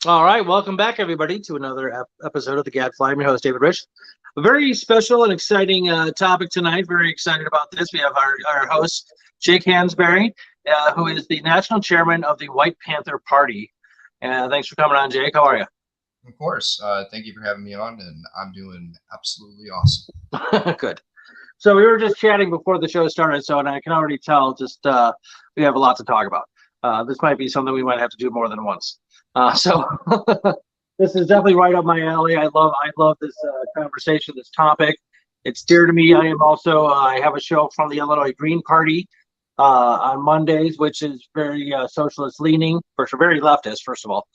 All right, welcome back, everybody, to another episode of the Gadfly. I'm your host, David Rich. A very special and exciting topic tonight. Very excited about this. We have our host, Jake Hansbury, who is the national chairman of the White Panther Party. Thanks for coming on, Jake. How are Of course. Thank you for having me on, and I'm doing absolutely awesome. you? Good. So we were just chatting before the show started, and I can already tell we have a lot to talk about. This might be something we might have to do more than once. So this is definitely right up my alley. I love this conversation, this topic. It's dear to me. I am also I have a show from the Illinois Green Party on Mondays, which is very socialist leaning, for sure, very leftist, first of all.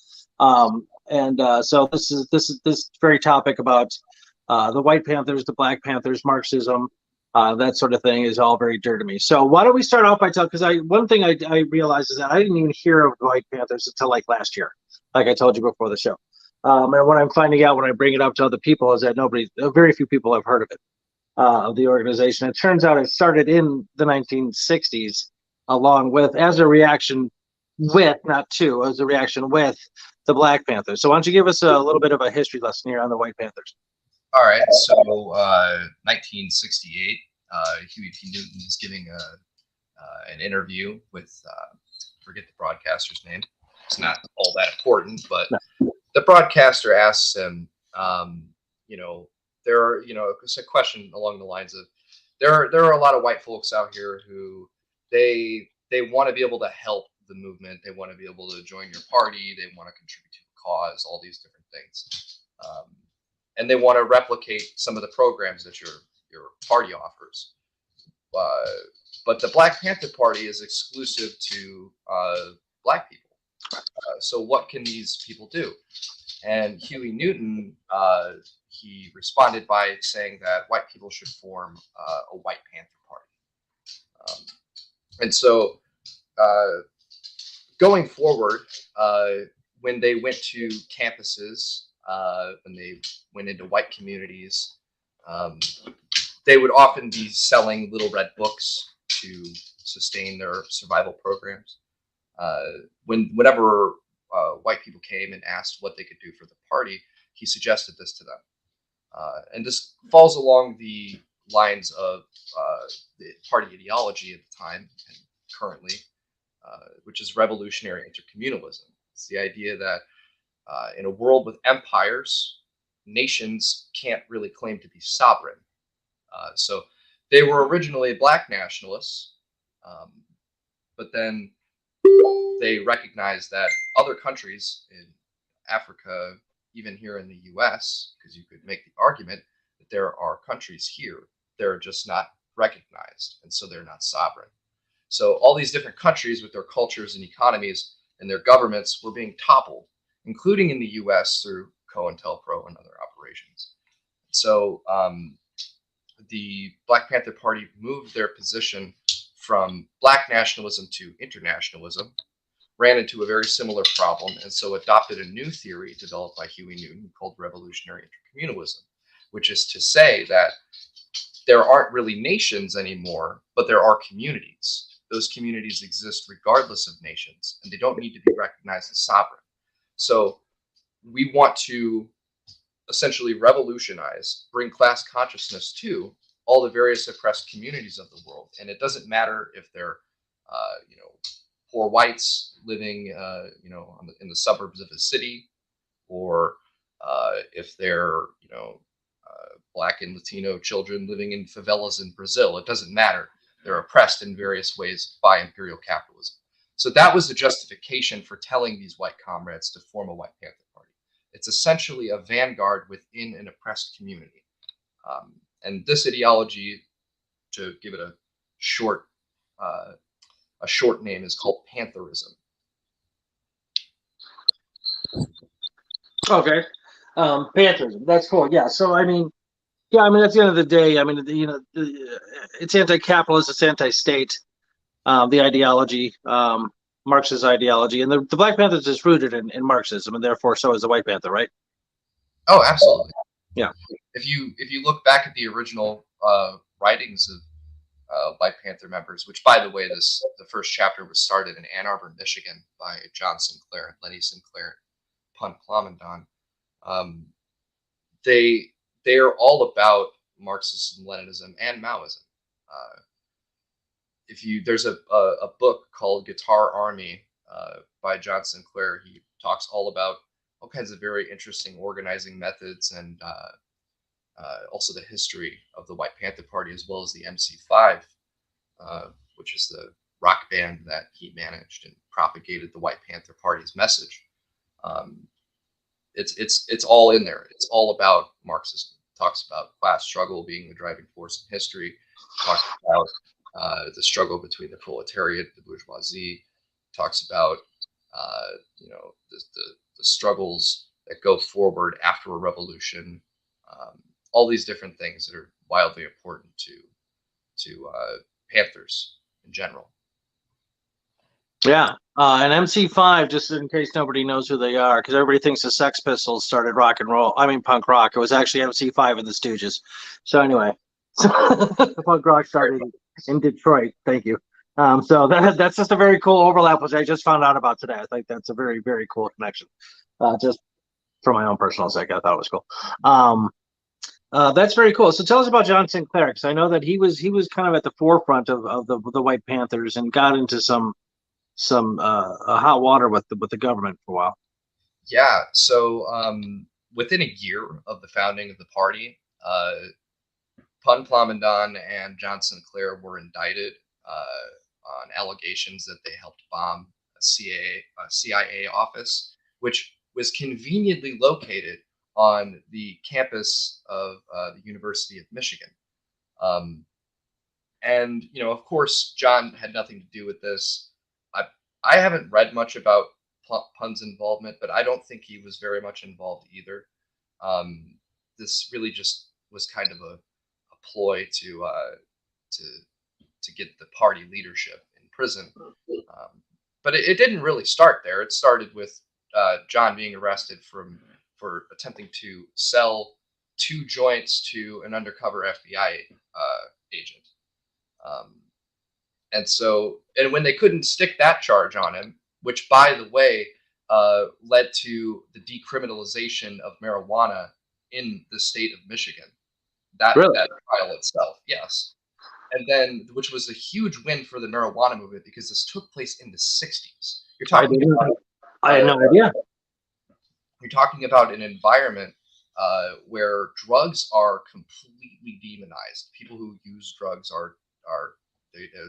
And so this very topic about the White Panthers, the Black Panthers, Marxism, that sort of thing is all very dear to me. So why don't we start off by telling? Because one thing I realized is that I didn't even hear of the White Panthers until like last year, like I told you before the show. And what I'm finding out when I bring it up to other people is that very few people have heard of it, of the organization. It turns out it started in the 1960s, along with as a reaction with, not to, as a reaction with the Black Panthers. So why don't you give us a little bit of a history lesson here on the White Panthers? All right. So, 1968, Huey P. Newton is giving an interview with, forget the broadcaster's name. It's not all that important, but the broadcaster asks him, you know, it's a question along the lines of, there are a lot of white folks out here who they want to be able to help the movement. They want to be able to join your party. They want to contribute to the cause, all these different things. And they want to replicate some of the programs that your party offers. Uh, but the Black Panther Party is exclusive to black people. So what can these people do? And Huey Newton, he responded by saying that white people should form a White Panther Party. Um, and so uh, going forward, when they went to campuses, when they went into white communities, um, they would often be selling little red books to sustain their survival programs. Whenever white people came and asked what they could do for the party, he suggested this to them. And this falls along the lines of the party ideology at the time and currently, which is revolutionary intercommunalism. It's the idea that in a world with empires, nations can't really claim to be sovereign. So they were originally black nationalists, um, but then they recognized that other countries in Africa, even here in the US, because you could make the argument that there are countries here, they're just not recognized, and so they're not sovereign. So all these different countries with their cultures and economies and their governments were being toppled, including in the US through COINTELPRO and other operations. So the Black Panther Party moved their position from black nationalism to internationalism, ran into a very similar problem, and so adopted a new theory developed by Huey Newton called revolutionary intercommunalism, which is to say that there aren't really nations anymore, but there are communities. Those communities exist regardless of nations, and they don't need to be recognized as sovereign. So we want to essentially revolutionize, bring class consciousness to all the various oppressed communities of the world. And it doesn't matter if they're, poor whites living, in the suburbs of a city, or if they're, black and Latino children living in favelas in Brazil. It doesn't matter. They're oppressed in various ways by imperial capitalism. So that was the justification for telling these white comrades to form a White Panther Party. It's essentially a vanguard within an oppressed community. And this ideology, to give it short uh, a short name, is called Pantherism. Okay, Panthers. That's cool. Yeah. So yeah. At the end of the day, it's anti-capitalist, it's anti-state. The ideology, Marxist ideology, and the Black Panthers is rooted in Marxism, and therefore so is the White Panther, right? Oh, absolutely. Yeah. If you look back at the original writings of White Panther members, which, by the way, the first chapter was started in Ann Arbor, Michigan, by John Sinclair and Lenny Sinclair, Pun Kwamandon, um, they are all about Marxism, Leninism, and Maoism. There's a book called Guitar Army by John Sinclair. He talks all about all kinds of very interesting organizing methods and also the history of the White Panther Party, as well as the MC5, which is the rock band that he managed and propagated the White Panther Party's message. It's all in there. It's all about Marxism. It talks about class struggle being the driving force in history. It talks about the struggle between the proletariat, the bourgeoisie. It talks about the struggles that go forward after a revolution. All these different things that are wildly important to Panthers in general. Yeah, and MC5, just in case nobody knows who they are, because everybody thinks the Sex Pistols started rock and roll. I mean, punk rock. It was actually MC5 and the Stooges. So anyway, punk rock started in Detroit. Thank you. So that's just a very cool overlap, which I just found out about today. I think that's a very, very cool connection. Just for my own personal sake, I thought it was cool. That's very cool. So tell us about John Sinclair, because I know that he was kind of at the forefront of the White Panthers and got into some hot water with the government for a while. Yeah. So within a year of the founding of the party, Pun Kwamandon and John Sinclair were indicted on allegations that they helped bomb a CIA office, which was conveniently located on the campus of the University of Michigan. And, of course, John had nothing to do with this. I haven't read much about Pun's involvement, but I don't think he was very much involved either. This really just was kind of a ploy to get the party leadership in prison. But it didn't really start there. It started with John being arrested for attempting to sell 2 joints to an undercover FBI agent. And when they couldn't stick that charge on him, which, by the way, led to the decriminalization of marijuana in the state of Michigan, that trial itself, yes. And then, which was a huge win for the marijuana movement, because this took place in the 60s. I had no idea. You're talking about an environment where drugs are completely demonized. People who use drugs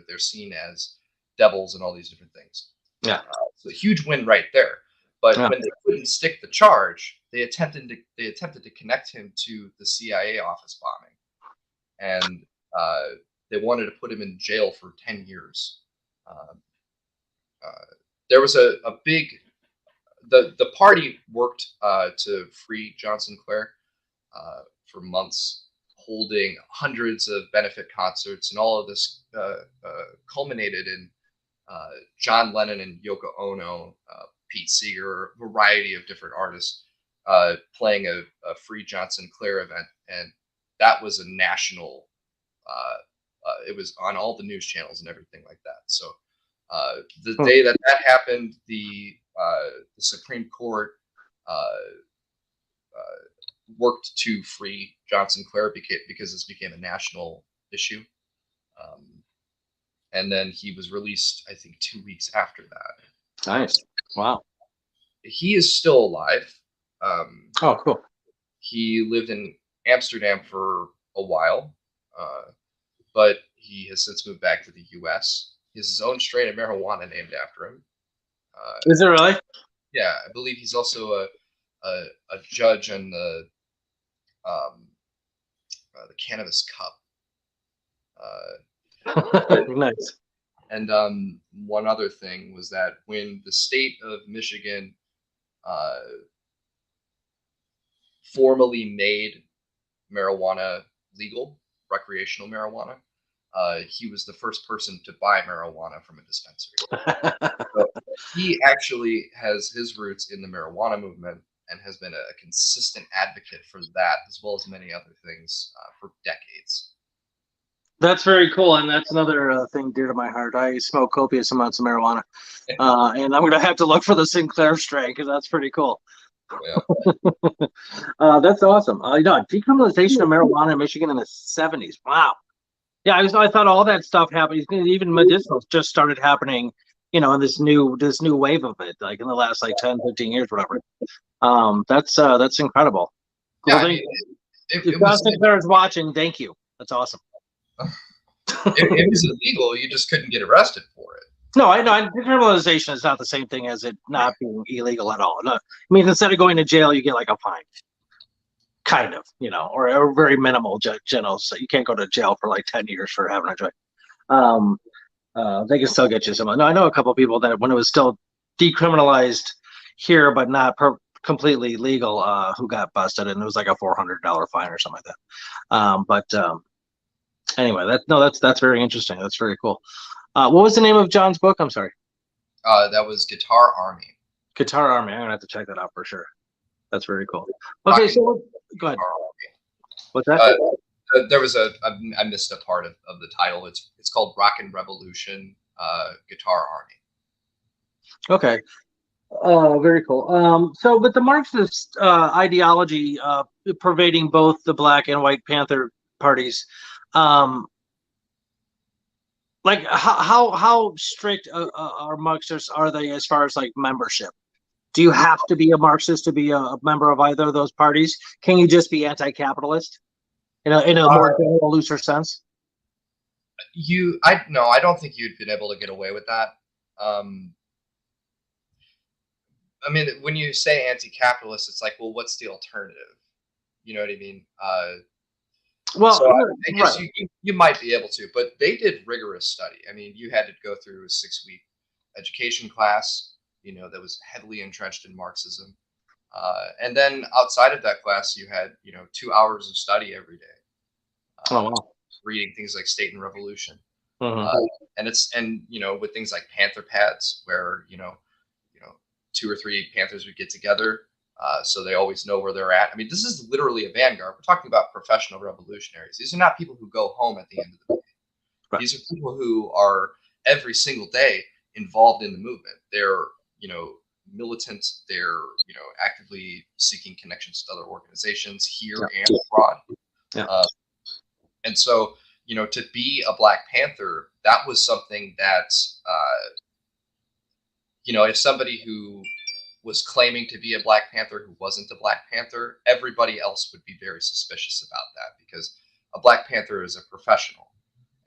they're seen as devils and all these different things. Yeah. So a huge win right there. But when they couldn't stick the charge, they attempted to connect him to the CIA office bombing, and they wanted to put him in jail for 10 years. There was a big the party worked to free John Sinclair for months, holding hundreds of benefit concerts, and all of this culminated in John Lennon and Yoko Ono, Pete Seeger, a variety of different artists playing a free John Sinclair event, and that was a national. It was on all the news channels and everything like that. So the day that happened, the Supreme Court worked to free John Sinclair because this became a national issue. And then he was released, I think, 2 weeks after that. Nice. Wow. He is still alive. Oh, cool. He lived in Amsterdam for a while, but he has since moved back to the U.S. He has his own strain of marijuana named after him. Is it really? Yeah, I believe he's also a judge on the Cannabis Cup. Nice. And one other thing was that when the state of Michigan formally made marijuana legal, recreational marijuana, he was the first person to buy marijuana from a dispensary. So he actually has his roots in the marijuana movement and has been a consistent advocate for that, as well as many other things, for decades. That's very cool, and that's another thing dear to my heart. I smoke copious amounts of marijuana, and I'm going to have to look for the Sinclair strain because that's pretty cool. Yeah. That's awesome. Decriminalization of marijuana in Michigan in the 70s. Wow. Yeah, I thought all that stuff happened. Even medicinals just started happening, in this new wave of it, like in the last like 10, 15 years, whatever. That's incredible. Yeah, Well, I mean, if it John was Sinclair is watching, thank you. That's awesome. it was illegal. You just couldn't get arrested for it. No, I know. Decriminalization is not the same thing as it not being illegal at all. No, I mean, instead of going to jail, you get like a fine, kind of, or a very minimal general. So you can't go to jail for like 10 years for having a joint. Um, they can still get you some. No, I know a couple of people that when it was still decriminalized here, but not completely legal, who got busted, and it was like a $400 fine or something like that. But anyway, that's very interesting. That's very cool. What was the name of John's book? I'm sorry. That was Guitar Army. Guitar Army. I'm gonna have to check that out for sure. That's very cool. Okay, so go ahead. What's that? There was I missed a part of the title. It's called Rockin' Revolution, Guitar Army. Okay. Very cool. So with the Marxist ideology pervading both the Black and White Panther parties, like how strict are Marxists are they as far as like membership? Do you have to be a Marxist to be a member of either of those parties? Can you just be anti-capitalist in a more general, looser sense? I don't think you'd been able to get away with that. I mean, when you say anti-capitalist, it's like, well, what's the alternative? You know what I mean? Well, so I guess you might be able to, but they did rigorous study. I mean, you had to go through a 6-week education class, that was heavily entrenched in Marxism. And then outside of that class, you had, 2 hours of study every day. Oh, wow. Reading things like State and Revolution. Mm-hmm. And with things like Panther pads, where, 2 or 3 Panthers would get together. So they always know where they're at. I mean, this is literally a vanguard. We're talking about professional revolutionaries. These are not people who go home at the end of the day. Right. These are people who are every single day involved in the movement. They're, militant. They're, actively seeking connections to other organizations here and abroad. Yeah. And so, to be a Black Panther, that was something that, if somebody who was claiming to be a Black Panther who wasn't a Black Panther, everybody else would be very suspicious about that, because a Black Panther is a professional.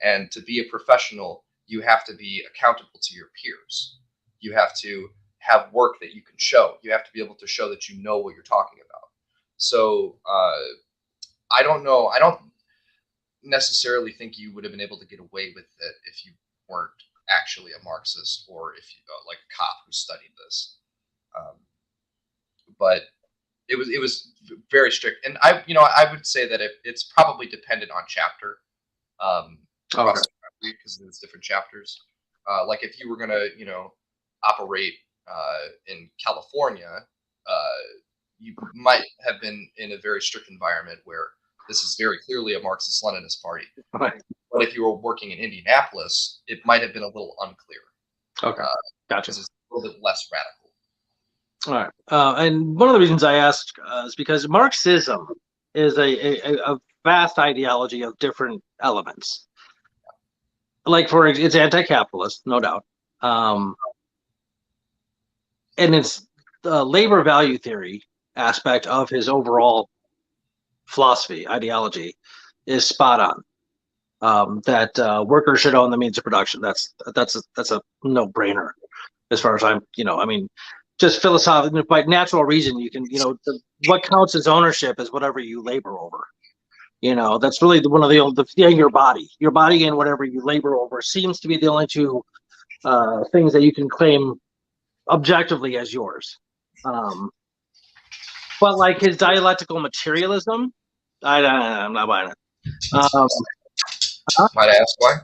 And to be a professional, you have to be accountable to your peers. You have to have work that you can show. You have to be able to show that you know what you're talking about. So I don't know. I don't necessarily think you would have been able to get away with it if you weren't actually a Marxist, or if you like a cop who studied this. But it was very strict, and I would say that it's probably dependent on chapter across the country, because there's different chapters. Like if you were gonna operate in California, you might have been in a very strict environment where this is very clearly a Marxist-Leninist party. Right. But if you were working in Indianapolis, it might have been a little unclear. Okay, gotcha. Because it's a little bit less radical. All right. And one of the reasons I asked is because Marxism is a vast ideology of different elements. Like it's anti-capitalist, no doubt. And it's the labor value theory aspect of his overall philosophy, ideology, is spot on. That workers should own the means of production. That's a no-brainer as far as I mean, just philosophically, by natural reason, you can, what counts as ownership is whatever you labor over. That's really one of your body and whatever you labor over seems to be the only two things that you can claim objectively as yours. But like his dialectical materialism, I'm not buying it. Might I ask why?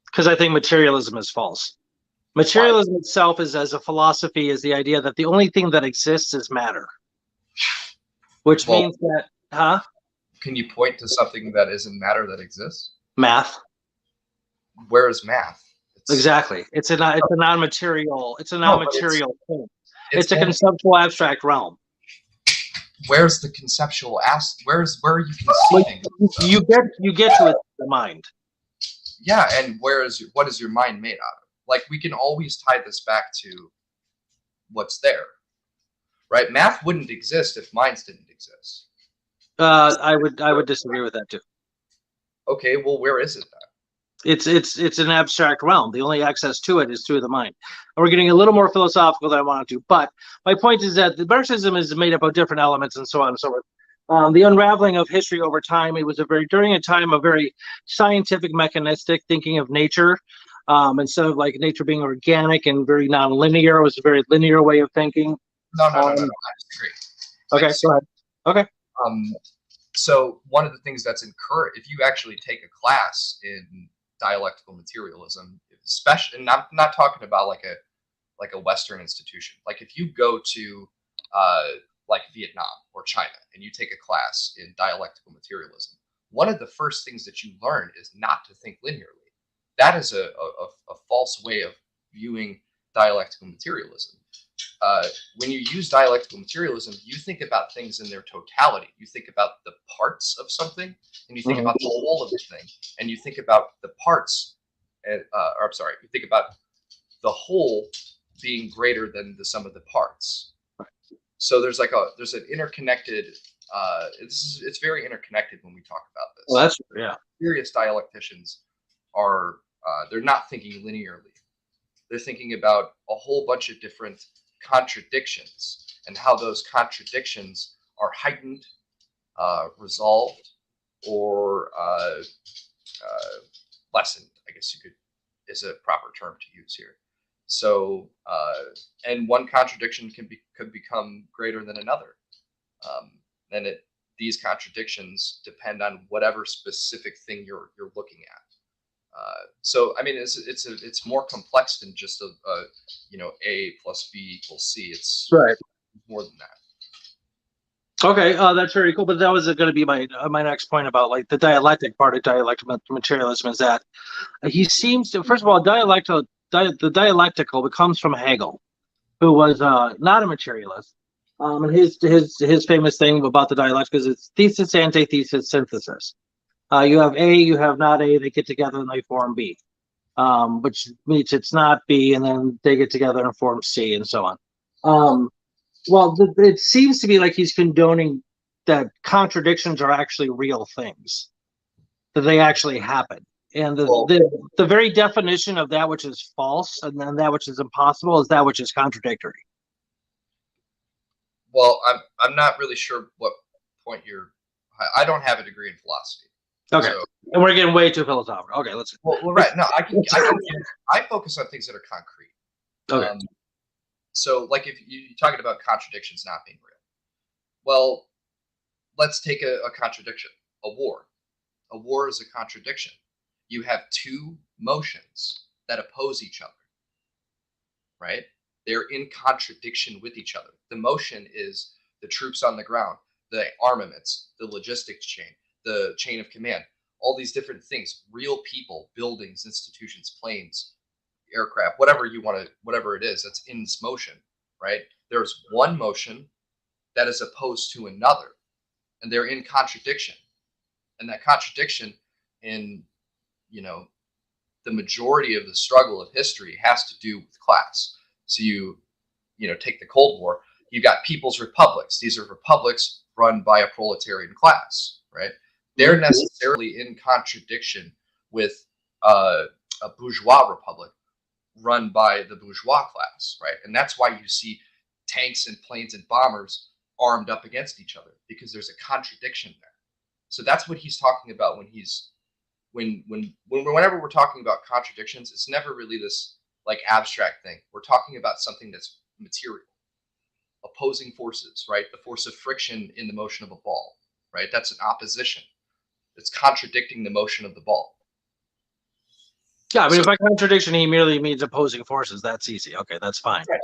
Because I think materialism is false. Materialism itself is, as a philosophy, is the idea that the only thing that exists is matter, which means that, Can you point to something that isn't matter that exists? Math. Where is math? Exactly. It's a non-material. It's a non-material thing. It's a conceptual abstract realm. where's the conceptual where are you Like, conceiving? you get to it in the mind. Yeah, and what is your mind made out of? Like, we can always tie this back to what's there, right? Math wouldn't exist if minds didn't exist. I would disagree with that too. Okay, well, where is it then? It's an abstract realm. The only access to it is through the mind. And we're getting a little more philosophical than I wanted to. But my point is that the Marxism is made up of different elements and so on and so forth. The unraveling of history over time. It was during a time of very scientific, mechanistic thinking of nature. Instead of like nature being organic and very non-linear, it was a very linear way of thinking. No. I disagree. Okay, go ahead. Okay. So one of the things that's encouraged, if you actually take a class in dialectical materialism, especially, and I'm not talking about like a Western institution. Like if you go to like Vietnam or China and you take a class in dialectical materialism, one of the first things that you learn is not to think linearly. That is a false way of viewing dialectical materialism. When you use dialectical materialism, you think about things in their totality. You think about the parts of something, and you think about the whole of the thing, and you think about the parts, or I'm sorry, you think about the whole being greater than the sum of the parts. So there's an interconnected. It's very interconnected when we talk about this. Well, that's yeah. Serious dialecticians are they're not thinking linearly. They're thinking about a whole bunch of different contradictions and how those contradictions are heightened, resolved, or lessened, I guess is a proper term to use here. So, and one contradiction could become greater than another. And these contradictions depend on whatever specific thing you're looking at. So I mean, it's more complex than just A plus B equals C. It's right. More than that. Okay, that's very cool. But that was going to be my next point about like the dialectic part of dialectical materialism is that he seems to, first of all, the dialectical comes from Hegel, who was not a materialist. And his famous thing about the dialectic is it's thesis, antithesis, synthesis. You have A, you have not A, they get together and they form B, which means it's not B, and then they get together and form C, and so on. Well, it seems to be like he's condoning that contradictions are actually real things, that they actually happen. And the very definition of that which is false and then that which is impossible is that which is contradictory. Well, I'm not really sure what point I don't have a degree in philosophy. Okay, so, and we're getting way too philosophical. Okay, let's. Well, right. No, I focus on things that are concrete. Okay. So, like, if you're talking about contradictions not being real, well, let's take a contradiction. A war. A war is a contradiction. You have two motions that oppose each other, right? They're in contradiction with each other. The motion is the troops on the ground, the armaments, the logistics chain, the chain of command, all these different things, real people, buildings, institutions, planes, aircraft, whatever it is that's in this motion, right? There's one motion that is opposed to another, and they're in contradiction. And that contradiction in, the majority of the struggle of history has to do with class. So you take the Cold War, you got people's republics. These are republics run by a proletarian class, right? They're necessarily in contradiction with a bourgeois republic run by the bourgeois class, right? And that's why you see tanks and planes and bombers armed up against each other, because there's a contradiction there. So that's what he's talking about whenever we're talking about contradictions. It's never really this like abstract thing. We're talking about something that's material. Opposing forces, right? The force of friction in the motion of a ball, right? That's an opposition. It's contradicting the motion of the ball. Yeah, I mean, by contradiction, he merely means opposing forces. That's easy. Okay, that's fine. Right.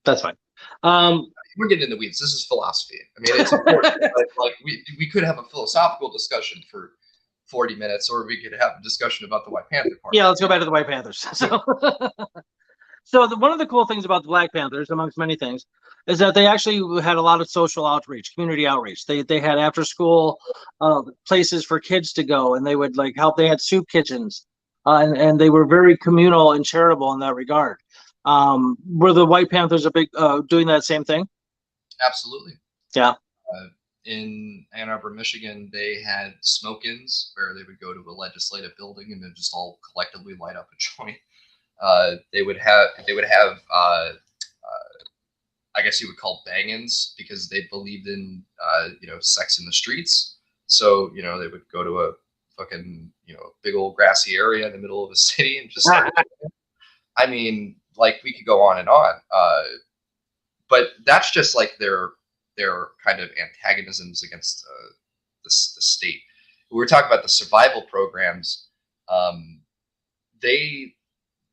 That's fine. We're getting in the weeds. This is philosophy. I mean, it's important. Like we could have a philosophical discussion for 40 minutes, or we could have a discussion about the White Panther Party. Yeah, let's go back to the White Panthers. So one of the cool things about the Black Panthers, amongst many things, is that they actually had a lot of social outreach, community outreach. They had after school places for kids to go, and they would like help. They had soup kitchens, and they were very communal and charitable in that regard. Were the White Panthers a big doing that same thing? Absolutely. Yeah. In Ann Arbor, Michigan, they had smoke-ins where they would go to a legislative building and then just all collectively light up a joint. They would have I guess you would call bang-ins because they believed in sex in the streets. So they would go to a fucking big old grassy area in the middle of a city and just start. I mean, like we could go on and on, but that's just like their kind of antagonisms against the state. We were talking about the survival programs. Um, they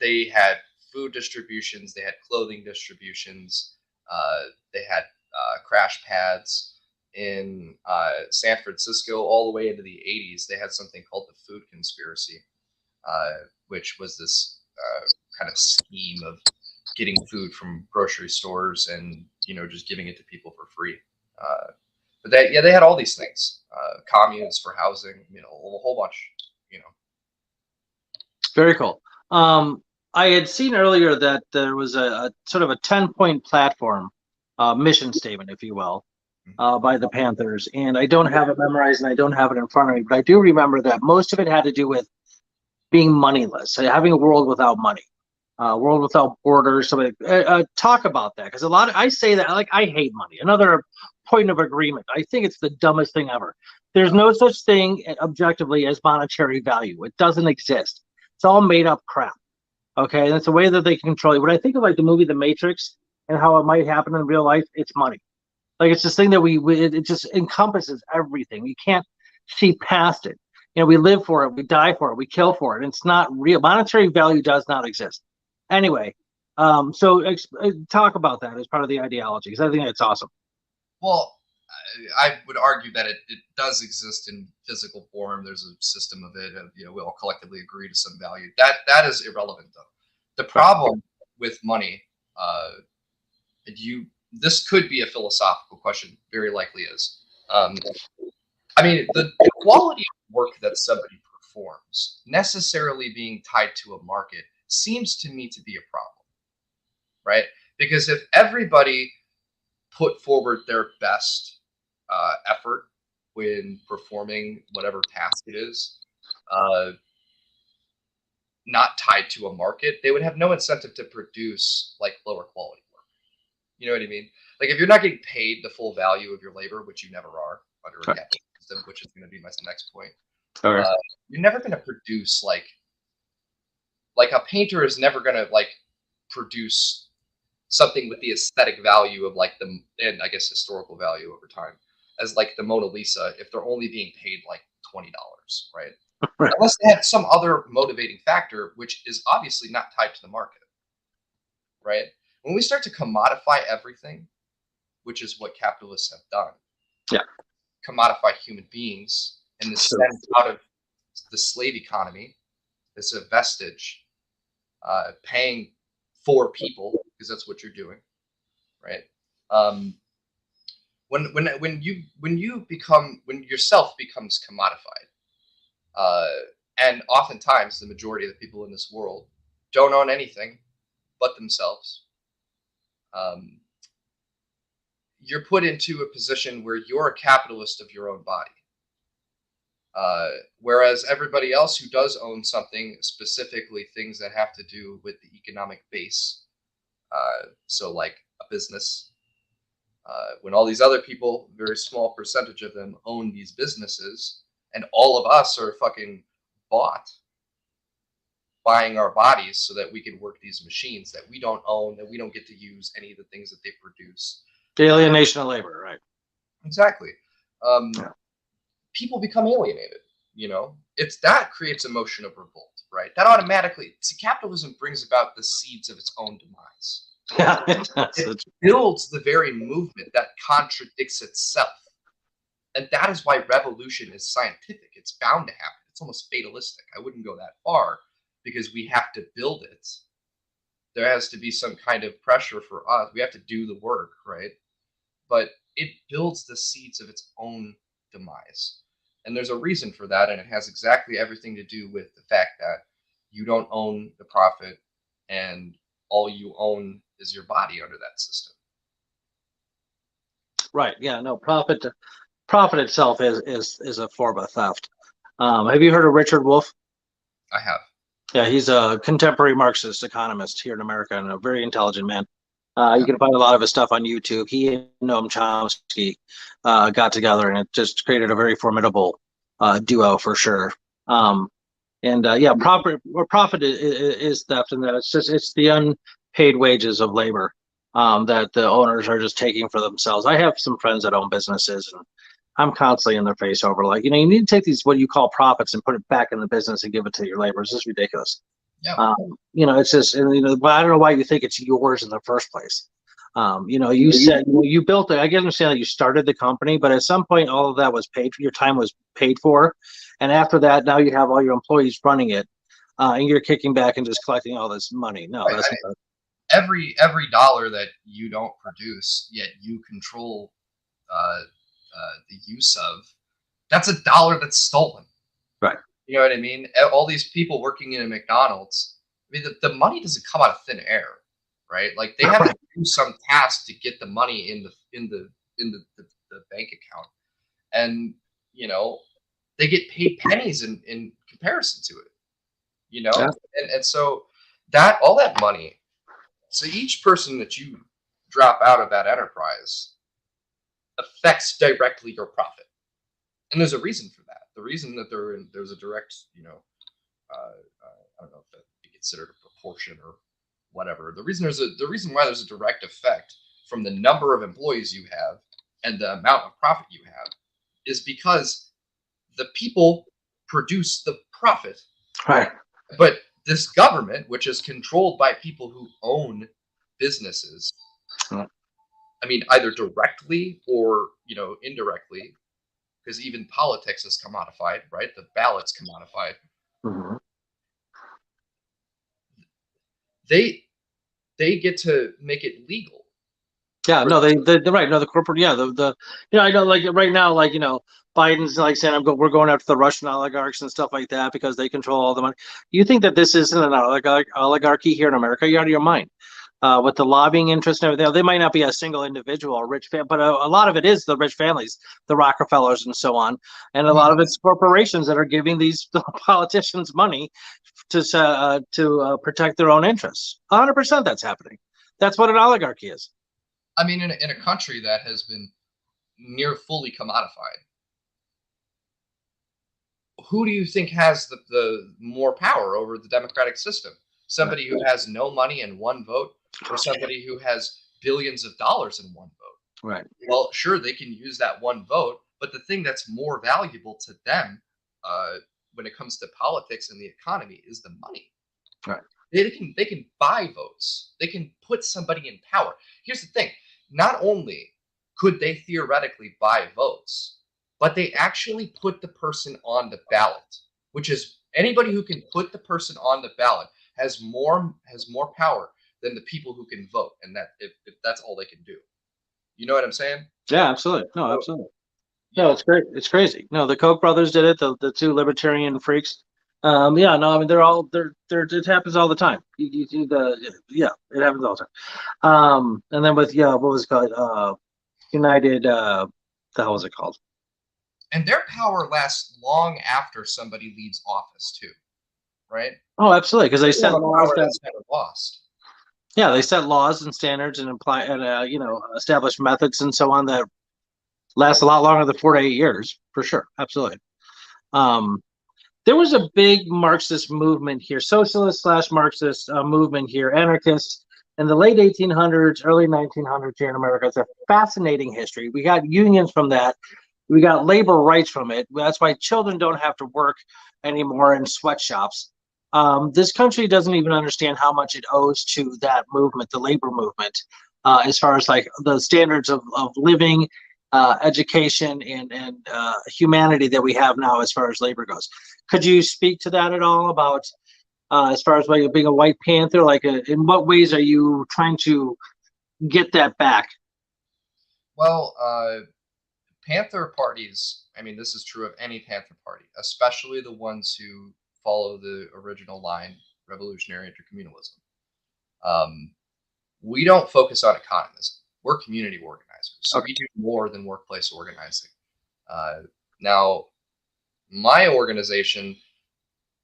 they had food distributions, they had clothing distributions, they had crash pads in San Francisco all the way into the 80s. They had something called the food conspiracy, which was this kind of scheme of getting food from grocery stores and just giving it to people for free. But they had all these things, communes for housing, a whole bunch. Very cool. I had seen earlier that there was a sort of a 10-point platform, mission statement, if you will, by the Panthers. And I don't have it memorized and I don't have it in front of me, but I do remember that most of it had to do with being moneyless, having a world without money, world without borders. So talk about that, because I say that like I hate money. Another point of agreement. I think it's the dumbest thing ever. There's no such thing objectively as monetary value. It doesn't exist. It's all made up crap. Okay, and it's a way that they can control you. When I think of like the movie The Matrix and how it might happen in real life, it's money. Like it's this thing that it just encompasses everything. You can't see past it. We live for it, we die for it, we kill for it. It's not real. Monetary value does not exist. Anyway, so talk about that as part of the ideology, because I think that's awesome. Well, I would argue that it does exist in physical form. There's a system of it, and we all collectively agree to some value. That is irrelevant, though. The problem with money, this could be a philosophical question. Very likely is. I mean, the quality of work that somebody performs necessarily being tied to a market seems to me to be a problem, right? Because if everybody put forward their best effort when performing whatever task it is, not tied to a market, they would have no incentive to produce like lower quality work. You know what I mean? Like if you're not getting paid the full value of your labor, which you never are under a capitalist system, which is going to be my next point, you're never going to produce like a painter is never going to like produce something with the aesthetic value of like and I guess historical value over time as like the Mona Lisa if they're only being paid like $20, right? Right. Unless they have some other motivating factor, which is obviously not tied to the market, right? When we start to commodify everything, which is what capitalists have done, commodify human beings and this stems out of the slave economy. It's a vestige, paying for people because that's what you're doing, right? When yourself becomes commodified, and oftentimes the majority of the people in this world don't own anything but themselves. You're put into a position where you're a capitalist of your own body. Whereas everybody else who does own something, specifically things that have to do with the economic base, so like a business, when all these other people, very small percentage of them own these businesses, and all of us are fucking buying our bodies so that we can work these machines that we don't own, that we don't get to use any of the things that they produce. The alienation of labor, right? Exactly. People become alienated. That creates a motion of revolt, right? That automatically, capitalism brings about the seeds of its own demise. Yeah, it builds the very movement that contradicts itself. And that is why revolution is scientific. It's bound to happen. It's almost fatalistic. I wouldn't go that far because we have to build it There has to be some kind of pressure for us. We have to do the work, right? But it builds the seeds of its own demise. And there's a reason for that, and it has exactly everything to do with the fact that you don't own the profit, and all you own is your body under that system. Right. Yeah. No, profit itself is a form of theft. Have you heard of Richard Wolff? I have. Yeah, he's a contemporary Marxist economist here in America and a very intelligent man. You Yeah. can find a lot of his stuff on YouTube. He and Noam Chomsky got together, and it just created a very formidable duo for sure. Yeah, profit is theft, and that it's the unpaid wages of labor that the owners are just taking for themselves. I have some friends that own businesses, and I'm constantly in their face over like, you need to take these what you call profits and put it back in the business and give it to your labor. It's just ridiculous. Yeah. It's just, and but I don't know why you think it's yours in the first place. You said you built it. I can understand that you started the company, but at some point, all of that was paid for. Your time was paid for, and after that, now you have all your employees running it, and you're kicking back and just collecting all this money. No, Right. that's not. Every dollar that you don't produce, yet you control the use of, that's a dollar that's stolen. Right. You know what I mean? All these people working in a McDonald's, I mean, the money doesn't come out of thin air, right? Like they have to do some task to get the money in the bank account, and they get paid pennies in comparison to it. Yeah. And so that all that money, so each person that you drop out of that enterprise affects directly your profit, and there's a reason for that. The reason that there's a direct, I don't know if that would be considered a proportion or whatever. The reason why there's a direct effect from the number of employees you have and the amount of profit you have is because the people produce the profit. Right. But this government, which is controlled by people who own businesses, I mean, either directly or indirectly, because even politics is commodified, right? The ballot's commodified. Mm-hmm. They get to make it legal. Yeah, no, they're right. No, the corporate, yeah, I know, like right now, like Biden's like saying we're going after the Russian oligarchs and stuff like that because they control all the money. You think that this isn't an oligarchy here in America? You're out of your mind. With the lobbying interest and everything, they might not be a single individual or rich family, but a lot of it is the rich families, the Rockefellers and so on, and a lot of it's corporations that are giving these politicians money to protect their own interests. 100% that's happening. That's what an oligarchy is. I mean, in a country that has been near fully commodified, who do you think has the more power over the democratic system? Somebody who has no money and one vote, or somebody who has billions of dollars in one vote? Right. Well, sure, they can use that one vote, but the thing that's more valuable to them when it comes to politics and the economy is the money. Right. They can buy votes. They can put somebody in power. Here's the thing. Not only could they theoretically buy votes, but they actually put the person on the ballot, which is anybody who can put the person on the ballot has more power than the people who can vote, and that if that's all they can do. You know what I'm saying? Yeah, absolutely. No, absolutely. No, it's great. It's crazy. No, the Koch brothers did it. The two libertarian freaks. Yeah, no, I mean it happens all the time. Yeah, it happens all the time. And then with what was it called? United. The hell was it called? And their power lasts long after somebody leaves office too, right? Oh, absolutely, because they set laws that's never lost. Yeah, they set laws and standards and apply and establish methods and so on that last a lot longer than 4 to 8 years, for sure. Absolutely. There was a big Marxist movement here, socialist/Marxist movement here, anarchists in the late 1800s, early 1900s here in America. It's a fascinating history. We got unions from that. We got labor rights from it. That's why children don't have to work anymore in sweatshops. This country doesn't even understand how much it owes to that movement, the labor movement, as far as like the standards of living, education, and humanity that we have now as far as labor goes. Could you speak to that at all about as far as like being a White Panther? Like, in what ways are you trying to get that back? Well, Panther parties, I mean, this is true of any Panther party, especially the ones who follow the original line, revolutionary intercommunalism. Um, we don't focus on economism. We're community organizers, so Okay. we do more than workplace organizing. Uh, Now, my organization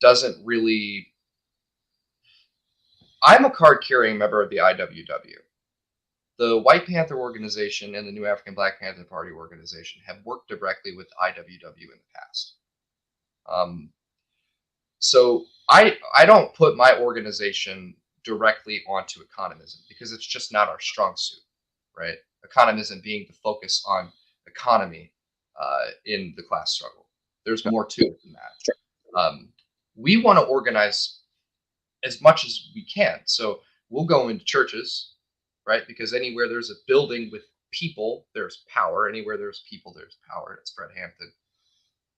doesn't really. I'm a card carrying member of the IWW. The White Panther organization and the New African Black Panther Party organization have worked directly with IWW in the past. Um, so I don't put my organization directly onto economism because it's just not our strong suit, right? Economism being the focus on economy in the class struggle. There's more to it than that. We want to organize as much as we can. So we'll go into churches, right? Because anywhere there's a building with people, there's power. Anywhere there's people, there's power. That's Fred Hampton.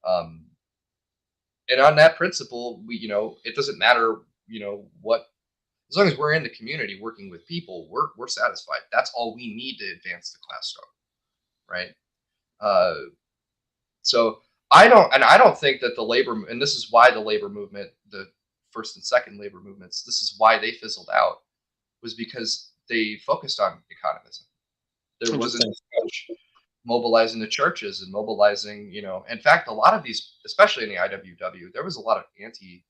Um, and on that principle, it doesn't matter, what, as long as we're in the community working with people, we're satisfied. That's all we need to advance the class struggle, right? So I don't think that the labor, and this is why the labor movement, the first and second labor movements, this is why they fizzled out, was because they focused on economism. There wasn't as much mobilizing the churches and mobilizing, in fact, a lot of these, especially in the IWW, there was a lot of anti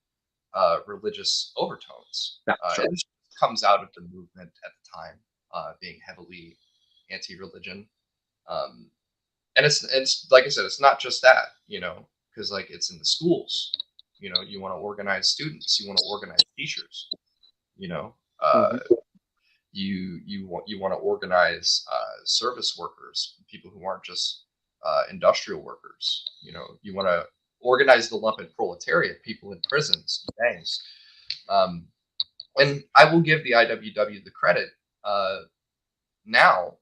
religious overtones. Yeah, sure. And this comes out of the movement at the time, being heavily anti religion. And it's like I said, it's not just that, because like it's in the schools. You want to organize students, you want to organize teachers, you know, uh, Mhm. you want to organize service workers, people who aren't just industrial workers. You want to organize the lumpen proletariat, people in prisons, gangs. Um, and I will give the IWW the credit now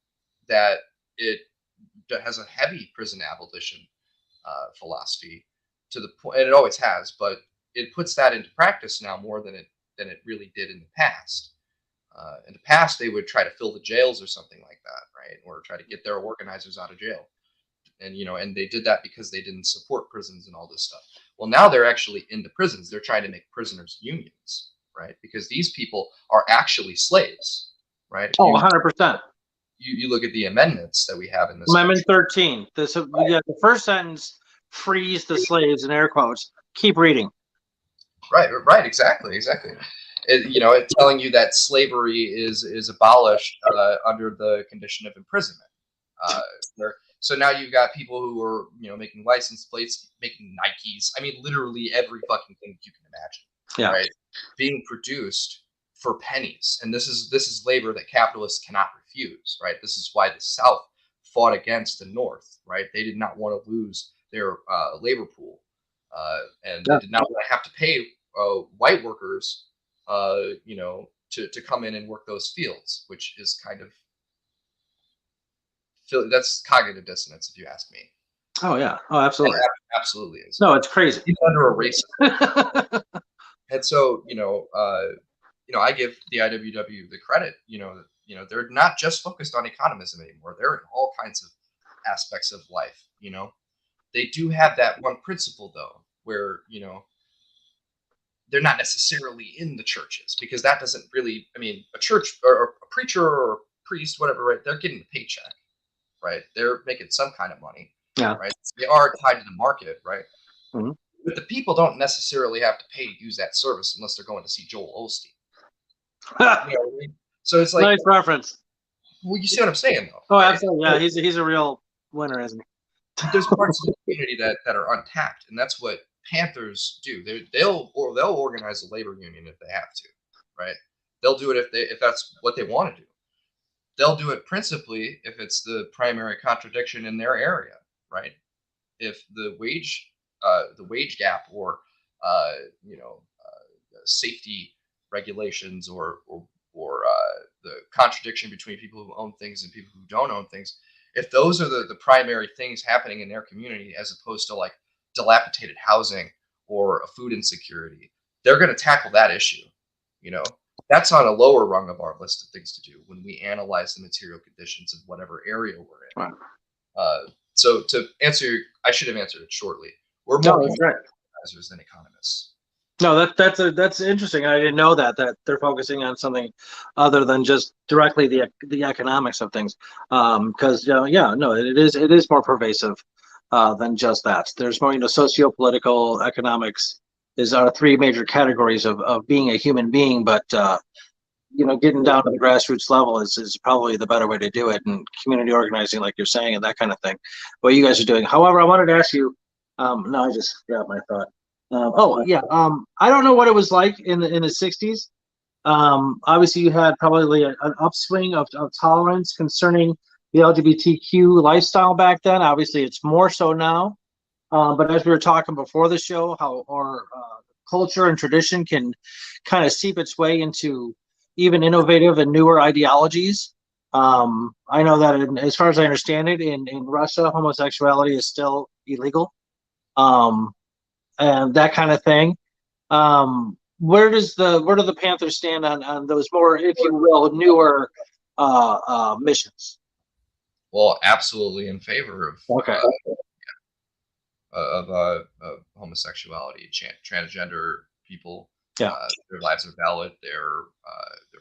that it has a heavy prison abolition philosophy to the point, and it always has, but it puts that into practice now more than it really did in the past. In the past, they would try to fill the jails or something like that, right, or try to get their organizers out of jail, and they did that because they didn't support prisons and all this stuff. Well, now they're actually in the prisons. They're trying to make prisoners unions, right, because these people are actually slaves, right? Oh, 100%. You look at the amendments that we have in this Amendment country. 13. The first sentence, frees the slaves in air quotes. Keep reading. Right, exactly. It's telling you that slavery is abolished under the condition of imprisonment. Uh, so now you've got people who are making license plates, making Nikes. I mean, literally every fucking thing you can imagine. Yeah. Right, being produced for pennies, and this is labor that capitalists cannot refuse. Right, this is why the South fought against the North. Right, they did not want to lose their labor pool, and they did not want to have to pay white workers, to come in and work those fields, which is kind of that's cognitive dissonance, if you ask me. Oh yeah. Oh, absolutely. Absolutely is. No, it's crazy. Even under a racist. And so, I give the IWW the credit. They're not just focused on economism anymore. They're in all kinds of aspects of life. They do have that one principle though, where they're not necessarily in the churches, because that doesn't really. I mean, a church or a preacher or a priest, whatever, right? They're getting a paycheck, right? They're making some kind of money, Yeah. right? They are tied to the market, right? Mhm. But the people don't necessarily have to pay to use that service unless they're going to see Joel Osteen. You know what I mean? So it's like, Nice reference. well, you see what I'm saying, though. Oh, right? absolutely. Yeah, he's a real winner, isn't he? There's parts of the community that are untapped, and that's what Panthers do. They'll organize a labor union if they have to, right? They'll do it if that's what they want to do. They'll do it principally if it's the primary contradiction in their area, right? If the wage gap or uh, safety regulations or the contradiction between people who own things and people who don't own things, if those are the primary things happening in their community, as opposed to like dilapidated housing or a food insecurity, they're going to tackle that issue. You know, that's on a lower rung of our list of things to do when we analyze the material conditions of whatever area we're in. Right. So to answer, I should have answered it shortly. We're No, more that's right. organizers than economists. No, that's interesting. I didn't know that they're focusing on something other than just directly the economics of things. Because yeah, no, it is more pervasive than just that. There's more, socio-political, economics is our three major categories of being a human being, but getting down to the grassroots level is probably the better way to do it, and community organizing, like you're saying, and that kind of thing. What you guys are doing. However, I wanted to ask you. No, I just grabbed my thought. Oh yeah. I don't know what it was like in the '60s. Obviously, you had probably an upswing of tolerance concerning the LGBTQ lifestyle back then. Obviously, it's more so now. But as we were talking before the show, how our culture and tradition can kind of seep its way into even innovative and newer ideologies. I know that as far as I understand it, in Russia, homosexuality is still illegal, and that kind of thing. Where do the Panthers stand on those more, if you will, newer missions? Well, absolutely in favor of Okay. Of homosexuality, transgender people. Yeah. Their lives are valid. Their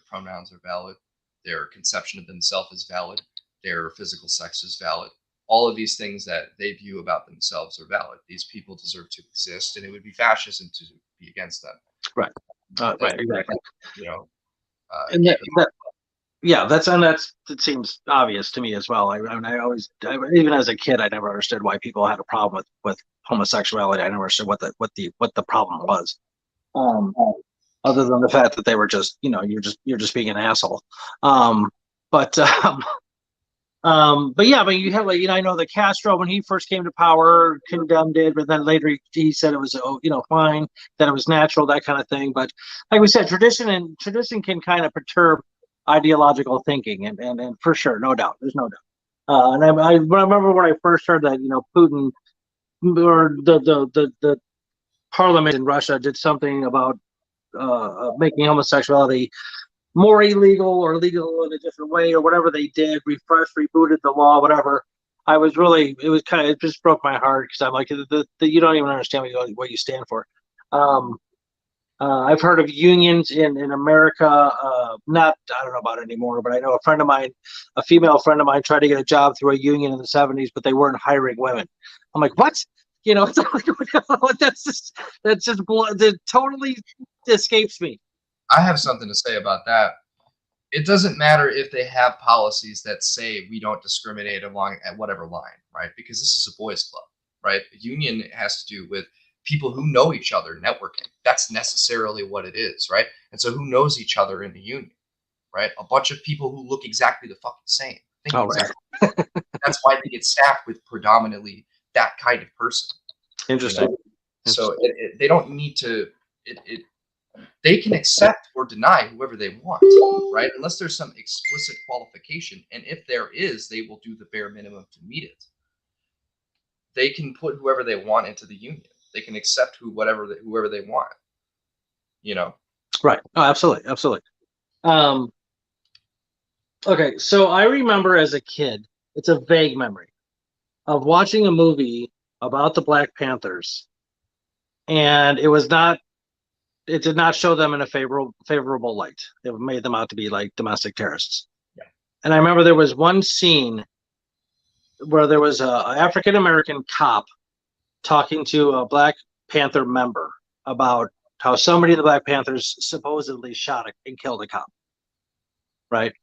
pronouns are valid. Their conception of themselves is valid. Their physical sex is valid. All of these things that they view about themselves are valid. These people deserve to exist, and it would be fascism to be against them. Right. Right. Exactly. And that seems obvious to me as well. Even as a kid, I never understood why people had a problem with homosexuality. I never understood what the problem was, other than the fact that they were just, you're just being an asshole. But yeah, you have I know that Castro, when he first came to power, condemned it, but then later he said it was fine, that it was natural, that kind of thing. But like we said, tradition can kind of perturb ideological thinking, and for sure, no doubt, there's no doubt. And I remember when I first heard that Putin or the parliament in Russia did something about making homosexuality more illegal or legal in a different way or whatever they did, rebooted the law, whatever. It just broke my heart, because I'm like, you don't even understand what you stand for. I've heard of unions in America. I don't know about it anymore, but I know a female friend of mine tried to get a job through a union in the '70s, but they weren't hiring women. I'm like, what? It's like, that totally escapes me. I have something to say about that. It doesn't matter if they have policies that say we don't discriminate along at whatever line, right? Because this is a boys' club, right? A union has to do with people who know each other, networking. That's necessarily what it is, right? And so who knows each other in the union, right? A bunch of people who look exactly the fucking same. Exactly. That's why they get staffed with predominantly that kind of person. Interesting. So they don't need to. They can accept or deny whoever they want, right? Unless there's some explicit qualification. And if there is, they will do the bare minimum to meet it. They can put whoever they want into the union. They can accept whoever they want. Right. Oh, absolutely. Absolutely. Okay. So I remember as a kid, it's a vague memory of watching a movie about the Black Panthers, and it did not show them in a favorable light. It made them out to be like domestic terrorists. Yeah. And I remember there was one scene where there was a African American cop talking to a Black Panther member about how somebody in the Black Panthers supposedly shot and killed a cop. Right.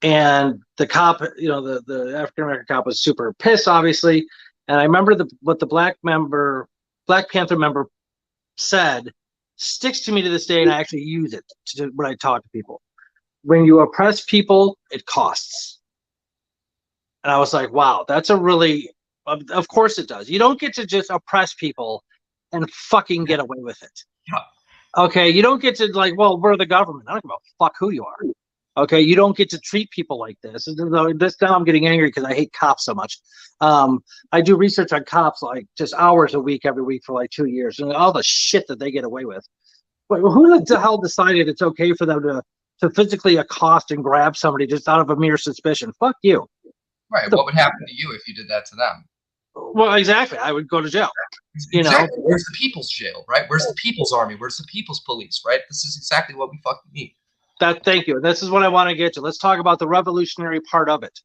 And the cop, the African American cop was super pissed, obviously. And I remember what the Black Panther member said sticks to me to this day, and I actually use it when I talk to people. When you oppress people, it costs. And I was like, wow, that's of course it does. You don't get to just oppress people and fucking get away with it. Yeah. Okay, you don't get to well, we're the government. I don't give a fuck who you are. Okay, you don't get to treat people like this. Now I'm getting angry because I hate cops so much. I do research on cops just hours a week, every week for 2 years, and all the shit that they get away with. Wait, who the hell decided it's okay for them to physically accost and grab somebody just out of a mere suspicion? Fuck you. Right. What would happen to you if you did that to them? Well, exactly. I would go to jail. You know, Exactly. Where's the people's jail, right? Where's the people's army? Where's the people's police, right? This is exactly what we fucking need. thank you. This is what I want to get to. Let's talk about the revolutionary part of it.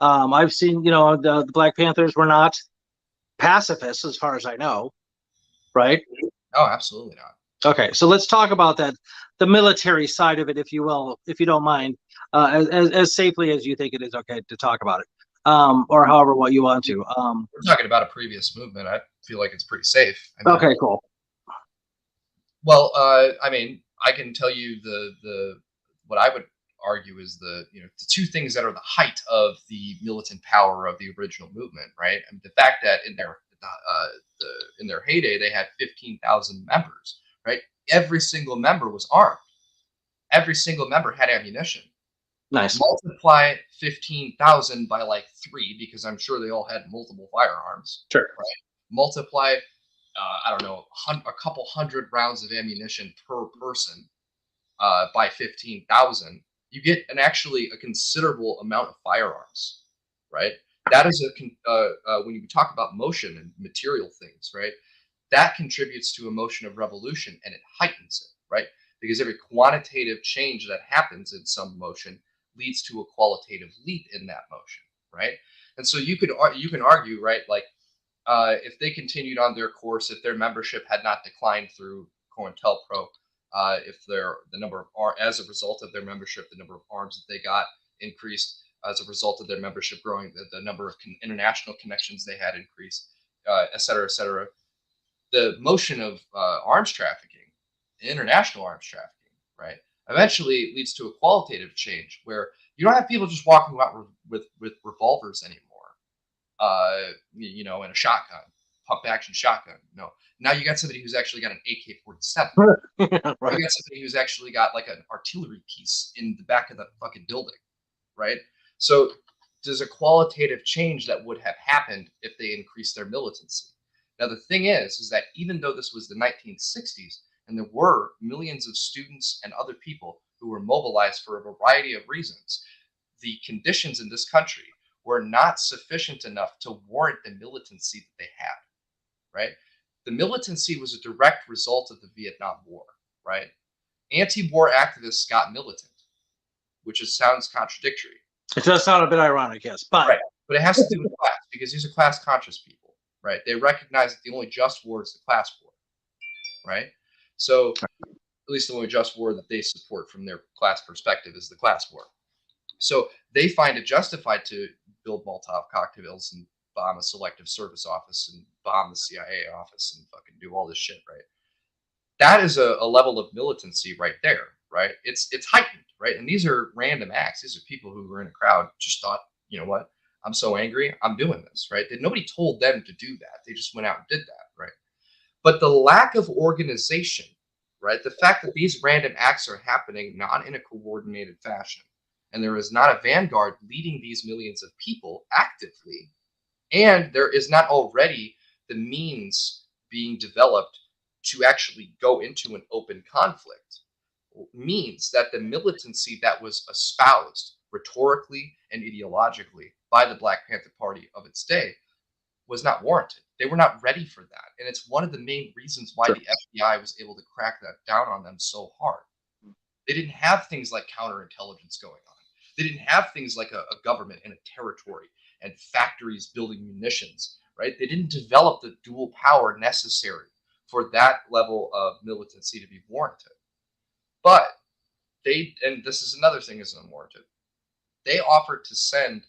I've seen, the Black Panthers were not pacifists, as far as I know, right? Oh, absolutely not. Okay, so let's talk about that, the military side of it, if you will, if you don't mind, as safely as you think it is okay to talk about it, or however what you want to. We're talking about a previous movement. I feel like it's pretty safe. I mean, okay, cool. Well, I mean, I can tell you the what I would argue is the two things that are the height of the militant power of the original movement, right? I mean, the fact that in their heyday they had 15,000 members, right? Every single member was armed. Every single member had ammunition. Nice. Multiply 15,000 by like 3, because I'm sure they all had multiple firearms. Sure. Right? Multiply, I don't know, a couple hundred rounds of ammunition per person by 15,000. You get actually a considerable amount of firearms, right? That is when you talk about motion and material things, right? That contributes to a motion of revolution, and it heightens it, right? Because every quantitative change that happens in some motion leads to a qualitative leap in that motion, right? And so you can argue, right, like if they continued on their course, if their membership had not declined through COINTELPRO, if the number of as a result of their membership, the number of arms that they got increased, as a result of their membership growing, the number of international connections they had increased, et cetera, et cetera. The motion of arms trafficking, international arms trafficking, right, eventually leads to a qualitative change where you don't have people just walking around with revolvers anymore, in a shotgun, pump action shotgun. No, now you got somebody who's actually got an AK-47. Right. You got somebody who's actually got like an artillery piece in the back of the fucking building, right? So there's a qualitative change that would have happened if they increased their militancy. Now the thing is that even though this was the 1960s and there were millions of students and other people who were mobilized for a variety of reasons, the conditions in this country were not sufficient enough to warrant the militancy that they had, right? The militancy was a direct result of the Vietnam War, right? Anti-war activists got militant, which sounds contradictory. It does sound a bit ironic, yes, but right. But it has to do with class, because these are class conscious people, right? They recognize that the only just war is the class war, right? So at least the only just war that they support from their class perspective is the class war. So they find it justified to build Molotov cocktails and bomb a selective service office and bomb the CIA office and fucking do all this shit, right? That is a level of militancy right there, right? It's heightened, right? And these are random acts. These are people who were in a crowd, just thought, you know what? I'm so angry, I'm doing this, right? Nobody told them to do that. They just went out and did that, right? But the lack of organization, right? The fact that these random acts are happening not in a coordinated fashion, and there is not a vanguard leading these millions of people actively, and there is not already the means being developed to actually go into an open conflict, means that the militancy that was espoused rhetorically and ideologically by the Black Panther Party of its day was not warranted. They were not ready for that. And it's one of the main reasons why the FBI was able to crack that down on them so hard. They didn't have things like counterintelligence going on. They didn't have things like a government and a territory and factories building munitions, right? They didn't develop the dual power necessary for that level of militancy to be warranted. But they, and this is another thing is unwarranted, they offered to send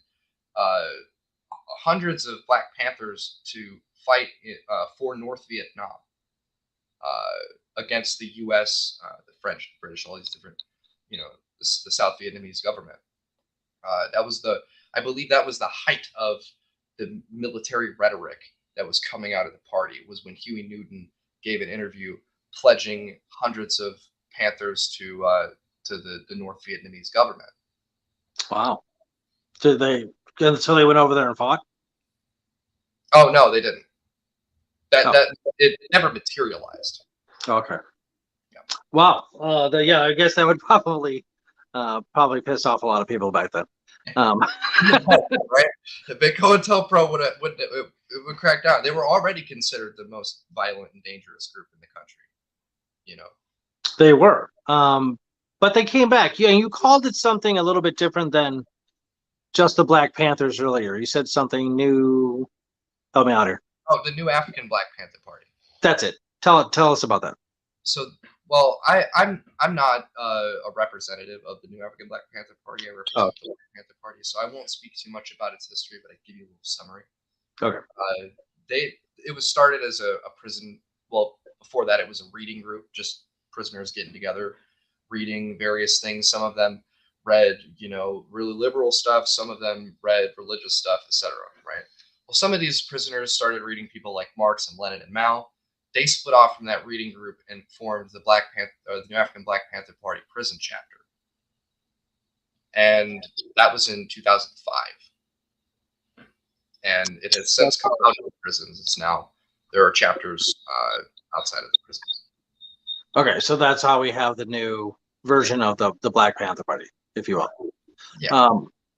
hundreds of Black Panthers to fight for North Vietnam against the U.S., the French, the British, all these different, the South Vietnamese government. I believe that was the height of the military rhetoric that was coming out of the party, was when Huey Newton gave an interview pledging hundreds of Panthers to the North Vietnamese government. Wow. So they went over there and fought? Oh no, they didn't. That it never materialized. Okay. Yeah. Wow. Yeah, I guess that would probably piss off a lot of people back then. Um, Right? If Big COINTELPRO would crack down, they were already considered the most violent and dangerous group in the country. You know, they were. But they came back. Yeah, you called it something a little bit different than just the Black Panthers earlier. You said something new. Help me out here. oh, the new African Black Panther Party. That's it. Tell us about that. So, well, I'm not a representative of the new African Black Panther Party. I Oh, represent the Black Panther Party, so I won't speak too much about its history, but I can give you a little summary. okay. It was started as a prison. Well, before that, it was a reading group, just prisoners getting together, reading various things. Some of them read, really liberal stuff. Some of them read religious stuff, etc. Right. Well, some of these prisoners started reading people like Marx and Lenin and Mao. They split off from that reading group and formed the the New African Black Panther Party prison chapter, and that was in 2005. And it has since come out of the prisons. There are chapters outside of the prisons. Okay, so that's how we have the new version of the Black Panther Party, if you will. Yeah.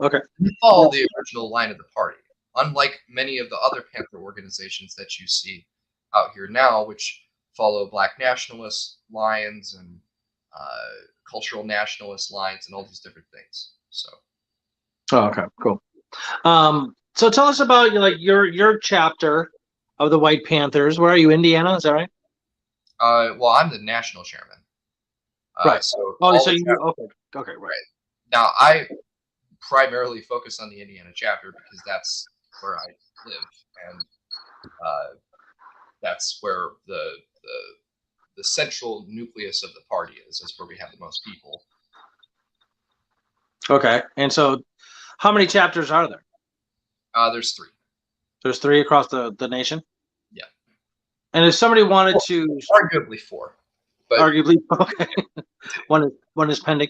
Okay. We follow the original line of the party, unlike many of the other Panther organizations that you see out here now, which follow Black nationalist lines and cultural nationalist lines and all these different things. So. Oh, okay, cool. So tell us about your chapter of the White Panthers. Where are you, Indiana? Is that right? Well, I'm the national chairman. Right. So Oh, all so the you okay, right. right. Now I primarily focus on the Indiana chapter because that's where I live, and that's where the central nucleus of the party is. That's where we have the most people. Okay. And so how many chapters are there? There's three. There's three across the nation? Yeah. And if somebody wanted to Arguably four. But arguably okay. one is pending.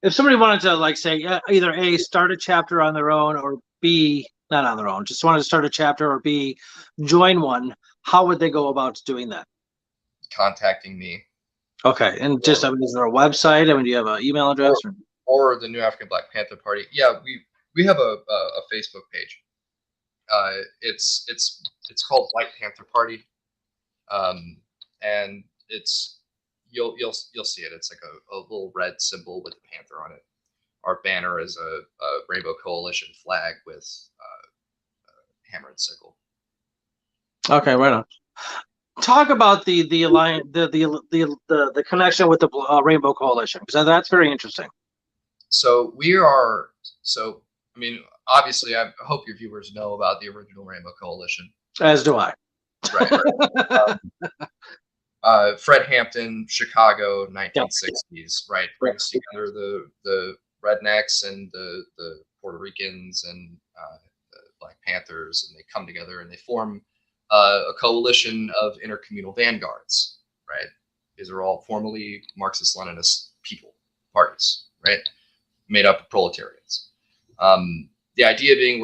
If somebody wanted to say either A, start a chapter on their own, or B, not on their own, just wanted to start a chapter, or B, join one, how would they go about doing that? Contacting me. Okay. And just is there a website? Do you have an email address? Or the New African Black Panther Party. Yeah, we have a Facebook page. It's called White Panther Party, and it's you'll see it. It's like a little red symbol with a panther on it. Our banner is a Rainbow Coalition flag with a hammer and sickle. Okay, right on. Talk about the alliance, the connection with the Rainbow Coalition, because that's very interesting. So I mean, obviously, I hope your viewers know about the original Rainbow Coalition. As do I. Right. Fred Hampton, Chicago, 1960s. Right, brings together the rednecks and the Puerto Ricans and the Black Panthers, and they come together and they form a coalition of intercommunal vanguards. Right, these are all formerly Marxist-Leninist parties. Right, made up of proletariats. The idea being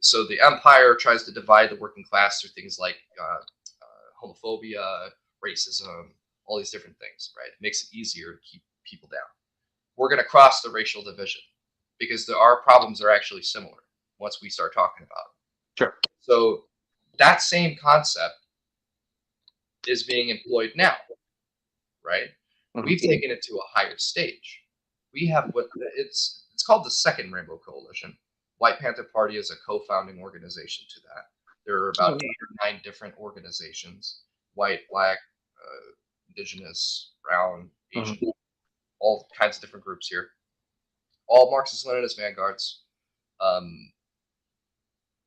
so the empire tries to divide the working class through things like homophobia, racism, all these different things, right? It makes it easier to keep people down. We're going to cross the racial division because our problems are actually similar once we start talking about it. Sure. So that same concept is being employed now, right? Mm-hmm. We've taken it to a higher stage. We have it's called the Second Rainbow Coalition. White Panther Party is a co-founding organization to that. There are about 8 or 9 different organizations: white, black, indigenous, brown, Asian, all kinds of different groups here. All Marxist-Leninist vanguards.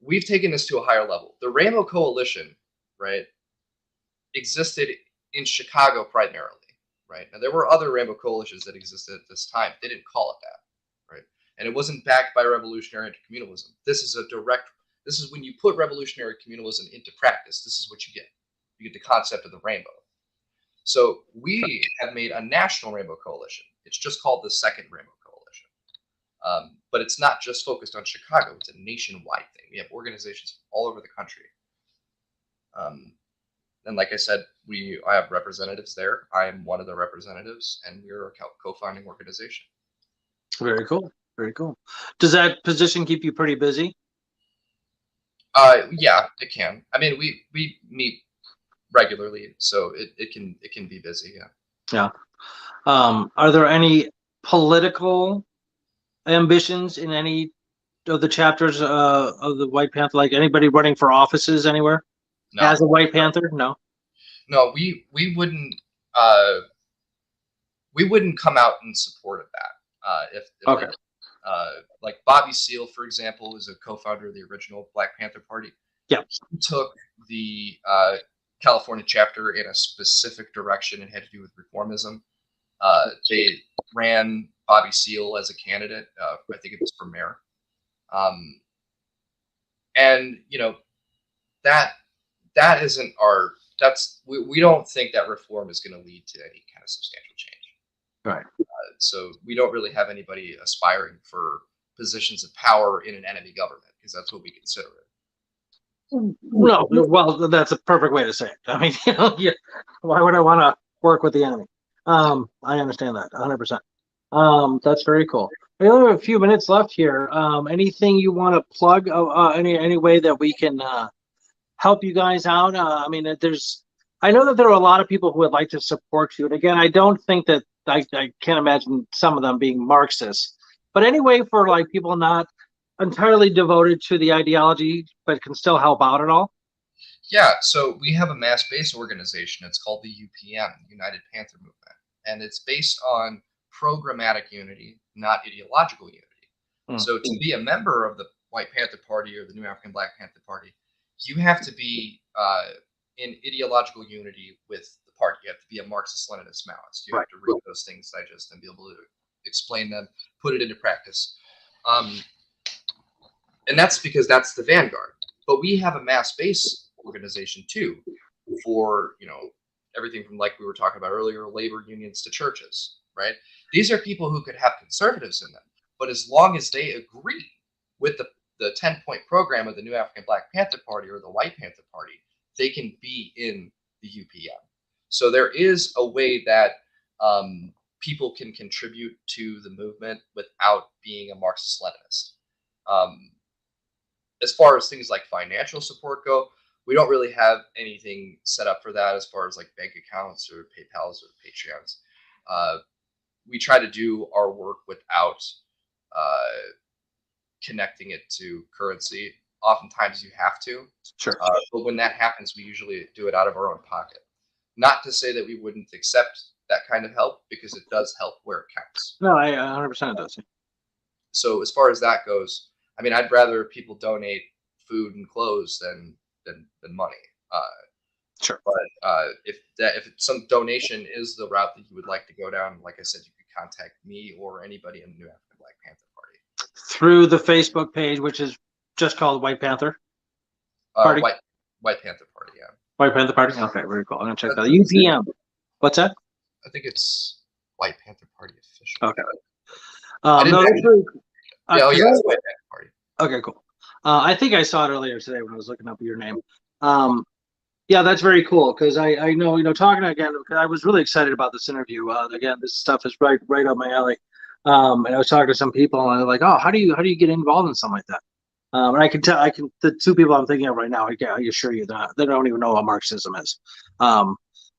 We've taken this to a higher level. The Rainbow Coalition, right, existed in Chicago primarily. Right, now there were other Rainbow Coalitions that existed at this time. They didn't call it that. Right, and it wasn't backed by revolutionary intercommunalism. This is when you put revolutionary communalism into practice. This is what you get. You get the concept of the rainbow. So we have made a national Rainbow Coalition. It's just called the Second Rainbow Coalition. But it's not just focused on Chicago. It's a nationwide thing. We have organizations all over the country. And like I said, I have representatives there. I am one of the representatives, and we're a co-founding organization. Very cool. Very cool. Does that position keep you pretty busy? Yeah, it can. I mean, we meet regularly, so it can be busy. Yeah. Yeah. Are there any political ambitions in any of the chapters of the White Panther? Like anybody running for offices anywhere No, as a White Panther? No. no, uh, we wouldn't come out in support of that. If Okay. like Bobby Seale, for example, is a co-founder of the original Black Panther Party. Yeah. He took the California chapter in a specific direction and had to do with reformism. They ran Bobby Seale as a candidate. I think it was for mayor. And that isn't our. We don't think that reform is going to lead to any kind of substantial change. Right. So we don't really have anybody aspiring for positions of power in an enemy government, because that's what we consider it. No, well, that's a perfect way to say it. I mean, yeah, why would I want to work with the enemy? I understand that 100%. That's very cool. We only have a few minutes left here. Anything you want to plug? Any way that we can help you guys out? I mean, I know that there are a lot of people who would like to support you. And again, I don't think that I can't imagine some of them being Marxists. But anyway, for like people not entirely devoted to the ideology, but can still help out at all? Yeah, so we have a mass-based organization. It's called the UPM, United Panther Movement, and it's based on programmatic unity, not ideological unity. So to be a member of the White Panther Party or the New African Black Panther Party, you have to be in ideological unity with the party. You have to be a Marxist-Leninist Maoist. You have to read those things, digest them, be able to explain them, put it into practice. And that's because that's the vanguard. But we have a mass-based organization too, for everything from, like we were talking about earlier, labor unions to churches, right? These are people who could have conservatives in them, but as long as they agree with the 10-point program of the New African Black Panther Party or the White Panther Party, they can be in the UPM. So there is a way that people can contribute to the movement without being a Marxist-Leninist. As far as things like financial support go, we don't really have anything set up for that as far as like bank accounts or PayPals or Patreons. We try to do our work without connecting it to currency. Oftentimes you have to. Sure. But when that happens, we usually do it out of our own pocket. Not to say that we wouldn't accept that kind of help, because it does help where it counts. No, I 100% does. So as far as that goes, I mean, I'd rather people donate food and clothes than money. Sure. But if some donation is the route that you would like to go down, like I said, you could contact me or anybody in the New African Black Panther Party through the Facebook page, which is just called White Panther Party. White Panther Party, yeah. White Panther Party. Okay, very cool. I'm gonna check that. UPM. What's that? I think it's White Panther Party official. Okay. Yeah, it's White Panther Party. Okay, cool. I think I saw it earlier today when I was looking up your name. Yeah, that's very cool, because I know, talking again, I was really excited about this interview. Again, this stuff is right up my alley. And I was talking to some people, and they're like, "Oh, how do you get involved in something like that?" And I can tell, the two people I'm thinking of right now, I assure you that they don't even know what Marxism is.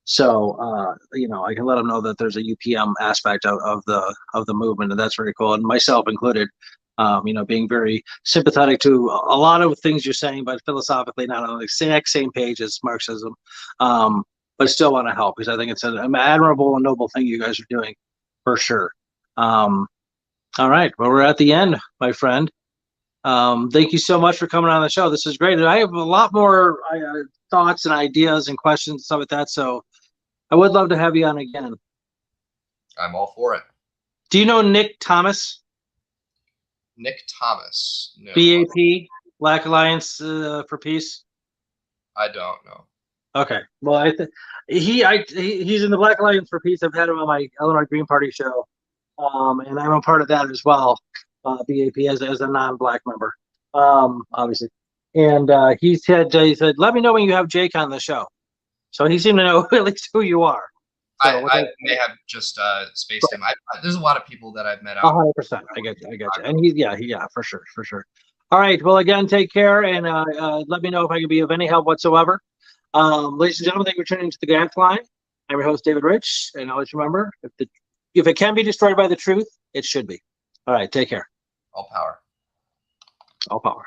So I can let them know that there's a UPM aspect of the movement, and that's very cool, and myself included. Being very sympathetic to a lot of things you're saying, but philosophically not on the exact same page as Marxism, but still want to help, because I think it's an admirable and noble thing you guys are doing, for sure. All right, well, we're at the end, my friend. Thank you so much for coming on the show. This is great. And I have a lot more thoughts and ideas and questions and stuff like that, so I would love to have you on again. I'm all for it. Do you know Nick Thomas? Nick Thomas. No. BAP, Black Alliance for Peace. I don't know. Okay, well, he's in the Black Alliance for Peace. I've had him on my Illinois Green Party show, and I'm a part of that as well. BAP as a non-black member, obviously. And he said, "Let me know when you have Jake on the show." So he seemed to know at least who you are. So I may have just spaced him. There's a lot of people that I've met out. 100%. I get you. And yeah, for sure. All right. Well, again, take care, and let me know if I can be of any help whatsoever. Ladies and gentlemen, thank you for tuning to the Grant Line. I'm your host, David Rich, and always remember, if it can be destroyed by the truth, it should be. All right. Take care. All power. All power.